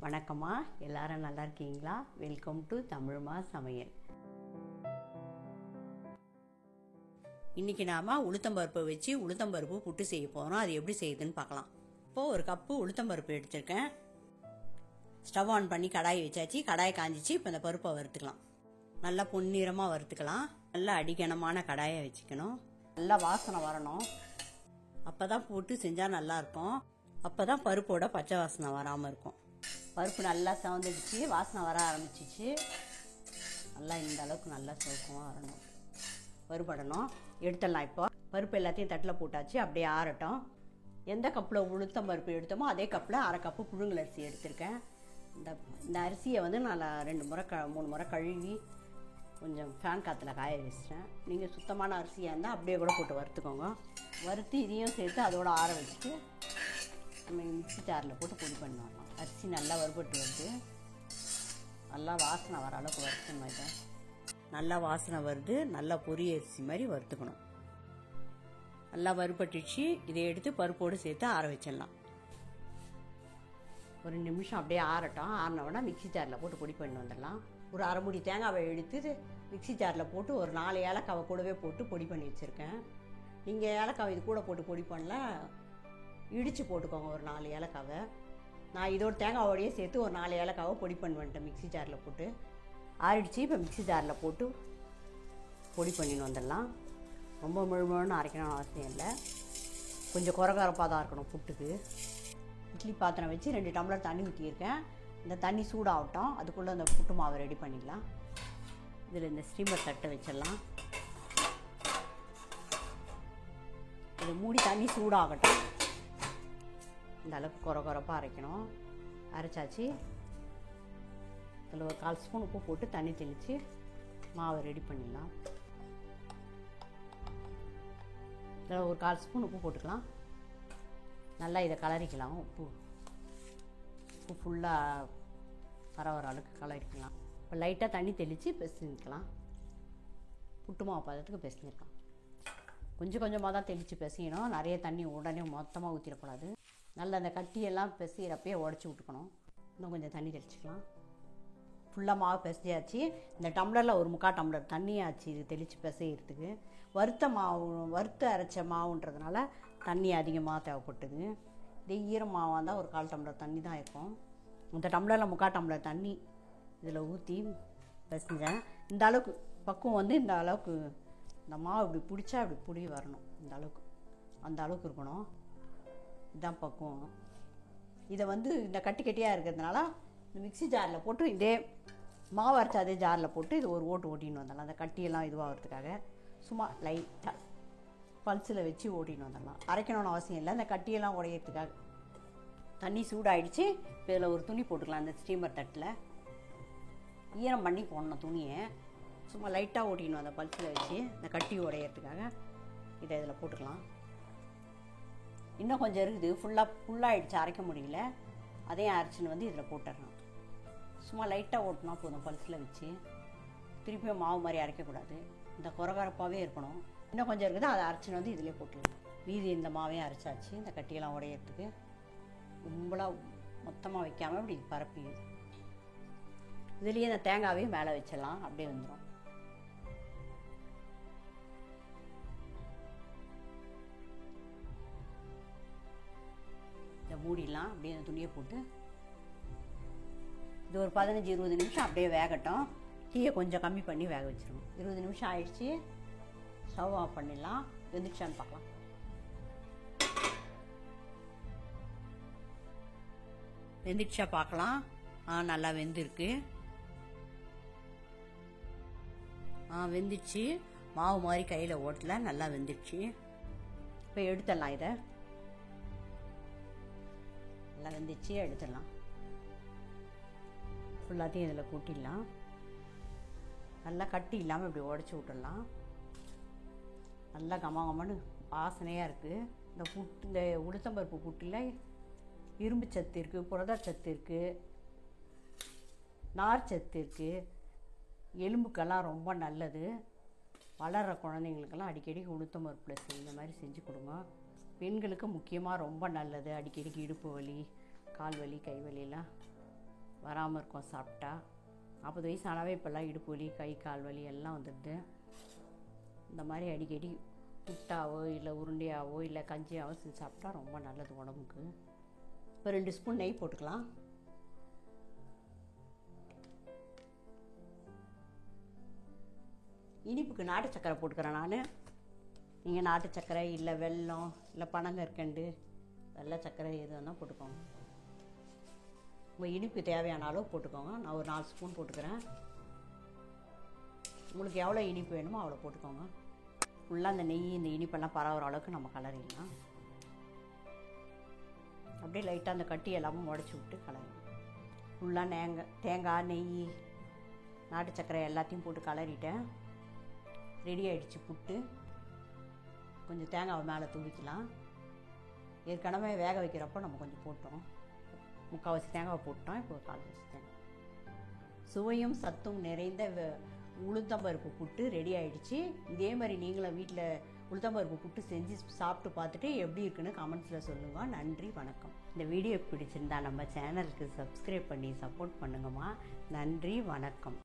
வணக்கம்மா, எல்லாரும் நல்லா இருக்கீங்களா? வெல்கம் டு தமிழ்மா சமையல். இன்றைக்கி நாம் உளுத்தம்பருப்பை வச்சு உளுத்தம்பருப்பு புட்டு செய்ய போகிறோம். அது எப்படி செய்யுதுன்னு பார்க்கலாம். இப்போது ஒரு கப்பு உளுத்தம்பருப்பு எடுத்திருக்கேன். ஸ்டவ் ஆன் பண்ணி கடாயை வச்சாச்சு. கடாயை காஞ்சிச்சு. இப்போ இந்த பருப்பை வறுத்துக்கலாம். நல்லா பொன்னிறமாக வறுத்துக்கலாம். நல்லா அடிக்கணமான கடாயை வச்சுக்கணும். நல்லா வாசனை வரணும். அப்போ தான் போட்டு செஞ்சால் நல்லாயிருக்கும். அப்போ தான் பருப்போட பச்சை வாசனை வராமல் இருக்கும். பருப்பு நல்லா சவந்துடுச்சு, வாசனை வர ஆரம்பிச்சிச்சு. நல்லா இந்த அளவுக்கு நல்லா சவுக்கமாக வரணும், வறுபடணும். எடுத்துடலாம். இப்போ பருப்பு எல்லாத்தையும் தட்டில் போட்டாச்சு. அப்படியே ஆறட்டும். எந்த கப்பில் உளுத்தம் பருப்பு எடுத்தோமோ அதே கப்பில் அரை கப்பு புழுங்கல் அரிசி எடுத்திருக்கேன். இந்த அரிசியை நான் 3 முறை கழுவி கொஞ்சம் ஃபேன் காற்றுல காய வச்சிட்டேன். நீங்கள் சுத்தமான அரிசியாக இருந்தால் அப்படியே கூட போட்டு வறுத்துக்கோங்க. வறுத்து இதையும் சேர்த்து அதோட ஆற வச்சுட்டு நம்ம மிக்ஸி ஜாரில் போட்டு பொடி பண்ணலாம். அரிசி நல்லா வறுபட்டு வருது. நல்லா வாசனை வர அளவுக்கு வறுக்கணும். இதை நல்லா வாசனை வருது. நல்லா பொரி அரிசி மாதிரி வறுத்துக்கணும். நல்லா வறுபட்டுச்சு. இதை எடுத்து பருப்போடு சேர்த்து ஆற வச்சிடலாம். ஒரு 2 நிமிஷம் அப்படியே ஆறட்டும். ஆறினவுடனே மிக்ஸி ஜாரில் போட்டு பொடி பண்ணி வந்துடலாம். ஒரு அரை மூடி தேங்காவை எடுத்து மிக்ஸி ஜாரில் போட்டு ஒரு 4 ஏலக்காவை கூடவே போட்டு பொடி பண்ணி வச்சுருக்கேன். நீங்கள் ஏலக்காவை இது கூட போட்டு பொடி பண்ணல, இடித்து போட்டுக்கோங்க ஒரு 4 ஏலக்காவை. நான் இதோட தேங்காவோடையே சேர்த்து ஒரு 4 ஏலக்காவை பொடி பண்ணி வந்துட்டேன் மிக்ஸி ஜாரில் போட்டு. ஆறிடுச்சு. இப்போ மிக்ஸி ஜாரில் போட்டு பொடி பண்ணின்னு வந்துடலாம். ரொம்ப முழுமுழுன்னு அரைக்கணும்னு அவசியம் இல்லை. கொஞ்சம் குறப்பாக தான் இருக்கணும் புட்டுக்கு. இட்லி பாத்திரம் வச்சு 2 டம்ளர் தண்ணி ஊற்றியிருக்கேன். இந்த தண்ணி சூடாகட்டும். அதுக்குள்ளே அந்த புட்டு மாவை ரெடி பண்ணிடலாம். இதில் இந்த ஸ்டீமர் தட்டை வச்சிடலாம். இதை மூடி தண்ணி சூடாகட்டும். இந்த அளவுக்கு குறப்பாக அரைக்கணும். அரைச்சாச்சு. இதில் ஒரு 1/4 ஸ்பூன் உப்பு போட்டு தண்ணி தெளித்து மாவை ரெடி பண்ணிடலாம். இதில் ஒரு 1/4 ஸ்பூன் உப்பு போட்டுக்கலாம். நல்லா இதை கலரிக்கலாம். உப்பு ஃபுல்லாக வர அளவுக்கு கலரிக்கலாம். இப்போ லைட்டாக தண்ணி தெளித்து பிசைஞ்சிக்கலாம். புட்டு மாவு பதத்துக்கு பிசைஞ்சிக்கலாம். கொஞ்சம் கொஞ்சமாக தான் தெளித்து பிசையணும். நிறைய தண்ணி உடனே மொத்தமாக ஊற்றிடக்கூடாது. நல்லா அந்த கட்டியெல்லாம் பிசைகிறப்பயே உடச்சி விட்டுக்கணும். இன்னும் கொஞ்சம் தண்ணி தெளிச்சிக்கலாம். ஃபுல்லாக மாவு பிசையாச்சு. இந்த டம்ளரில் ஒரு 3/4 டம்ளர் தண்ணி ஆச்சு இது தெளித்து பிசைகிறதுக்கு. வறுத்து அரைச்ச மாவுன்றதுனால தண்ணி அதிகமாக தேவைப்பட்டுது. இதே ஈரம் மாவாக இருந்தால் ஒரு 1/4 டம்ளர் தண்ணி தான் இருக்கும். இந்த டம்ளரில் 3/4 டம்ளர் தண்ணி இதில் ஊற்றி பிசைஞ்சேன். இந்த அளவுக்கு பக்குவம் இந்த அளவுக்கு இந்த மாவு இப்படி பிடிச்சா இப்படி புளி வரணும். இந்த அளவுக்கு அந்த அளவுக்கு இருக்கணும். இதுதான் பக்குவம். இதை இந்த கட்டி கட்டியாக இருக்கிறதுனால இந்த மிக்ஸி ஜாரில் போட்டு இதே மாவு அரைச்ச அதே ஜாரில் போட்டு இது ஒரு ஓட்டின்னு வந்துடலாம். அந்த கட்டியெல்லாம் இதுவாகிறதுக்காக சும்மா லைட்டாக பல்ஸில் வச்சு ஓட்டின்னு வந்துடலாம். அரைக்கணும்னு அவசியம் இல்லை. அந்த கட்டியெல்லாம் உடையிறதுக்காக. தண்ணி சூடாகிடுச்சு. இப்போ இதில் ஒரு துணி போட்டுக்கலாம். அந்த ஸ்டீமர் தட்டில் ஈரம் பண்ணி போடணும் துணியை. சும்மா லைட்டாக ஓட்டின்னு அந்த பல்ஸில் வச்சு இந்த கட்டி உடையிறதுக்காக இதை இதில் போட்டுக்கலாம். இன்னும் கொஞ்சம் இருக்குது. ஃபுல்லாகிடுச்சு, அரைக்க முடியல. அதையும் அரைச்சின்னு இதில் போட்டுடலாம். சும்மா லைட்டாக ஓட்டினா போதும் பல்ஸில் வச்சு. திருப்பியும் மாவு மாதிரி அரைக்கக்கூடாது. இந்த குறப்பாகவே இருக்கணும். இன்னும் கொஞ்சம் இருக்குது. அதை அரைச்சின்னு இதிலே போட்டுடலாம். மீதி இந்த மாவையும் அரைச்சாச்சு. இந்த கட்டியெல்லாம் உடையிறதுக்கு கும்பலாக மொத்தமாக வைக்காமல் இப்படி பரப்பி இதுலேயே இந்த தேங்காவையும் மேலே வச்சிடலாம். அப்படியே வந்துடும். இதை மூடிடலாம். அப்படியே அந்த துணியை போட்டு இது ஒரு 15-20 நிமிஷம் அப்படியே வேகட்டும். டீயை கொஞ்சம் கம்மி பண்ணி வேக வச்சிருவோம். 20 நிமிஷம் ஆயிடுச்சு. ஸ்டவ் ஆஃப் பண்ணிடலாம். வெந்துடுச்சான்னு பார்க்கலாம். வெந்துடுச்சா பார்க்கலாம். நல்லா வெந்திருக்கு. வெந்துடுச்சு. மாவு மாதிரி கையில் ஓட்டல. நல்லா வெந்துடுச்சு. இப்போ எடுத்துடலாம். இதை நல்லா வெந்துடுச்சு. எடுத்துடலாம். ஃபுல்லாத்தையும் இதில் கூட்டிடலாம். நல்லா கட்டி இல்லாமல் இப்படி உடச்சி விட்டுடலாம். நல்லா கமகமன்னு வாசனையாக இருக்குது. இந்த உளுத்தம்பருப்பு புட்டில் இரும்பு சத்து இருக்குது, புரதச்சத்து இருக்குது, நார் சத்து இருக்குது. எலும்புக்கெல்லாம் ரொம்ப நல்லது. வளர்கிற குழந்தைங்களுக்கெல்லாம் அடிக்கடி உளுத்தம்பருப்பில் இந்த மாதிரி செஞ்சு கொடுங்க. பெண்களுக்கு முக்கியமாக ரொம்ப நல்லது. அடிக்கடிக்கு இடுப்பு வலி, கால் வலி, கை வலியெல்லாம் வராமல் இருக்கும் சாப்பிட்டா. 40 வயசு ஆனாவே இப்போல்லாம் இடுப்பு வலி, கை கால் வலி எல்லாம் வந்துடுது. இந்த மாதிரி அடிக்கடி புட்டாவோ இல்லை உருண்டையாவோ இல்லை கஞ்சியாவோ செஞ்சு சாப்பிட்டா ரொம்ப நல்லது உடம்புக்கு. இப்போ 2 ஸ்பூன் நெய் போட்டுக்கலாம். இனிப்புக்கு நாட்டு சக்கரை போட்டுக்கிறேன் நான். நீங்கள் நாட்டு சக்கரை இல்லை வெல்லம் இல்லை பனங்கற்கண்டு வெள்ளை சக்கரை எது வேணால் போட்டுக்கோங்க. உங்கள் இனிப்பு தேவையான அளவு போட்டுக்கோங்க. நான் ஒரு 4 ஸ்பூன் போட்டுக்கிறேன். உங்களுக்கு எவ்வளோ இனிப்பு வேணுமோ அவ்வளோ போட்டுக்கோங்க. ஃபுல்லாக அந்த நெய் இந்த இனிப்பெல்லாம் பரவுற அளவுக்கு நம்ம கலரிடலாம். அப்படியே லைட்டாக அந்த கட்டி எல்லாமும் உடச்சி விட்டு கலரிடலாம். ஃபுல்லாக தேங்காய் நெய் நாட்டு சக்கரை எல்லாத்தையும் போட்டு கலரிட்டேன். ரெடி ஆகிடுச்சு புட்டு. கொஞ்சம் தேங்காவை மேலே தூவிக்கலாம். ஏற்கனவே வேக வைக்கிறப்போ நம்ம கொஞ்சம் போட்டோம், 3/4 தேங்காவை போட்டோம். இப்போ 1/4 தேங்காய். சுவையும் சத்தும் நிறைந்த உளுத்தம்பருப்பு புட்டு ரெடி ஆகிடுச்சு. இதே மாதிரி நீங்களும் வீட்டில் உளுத்தம்பருப்பு புட்டு செஞ்சு சாப்பிட்டு பார்த்துட்டு எப்படி இருக்குன்னு கமெண்ட்ஸில் சொல்லுங்கள். நன்றி, வணக்கம். இந்த வீடியோ பிடிச்சிருந்தா நம்ம சேனலுக்கு சப்ஸ்கிரைப் பண்ணி சப்போர்ட் பண்ணுங்கம்மா. நன்றி, வணக்கம்.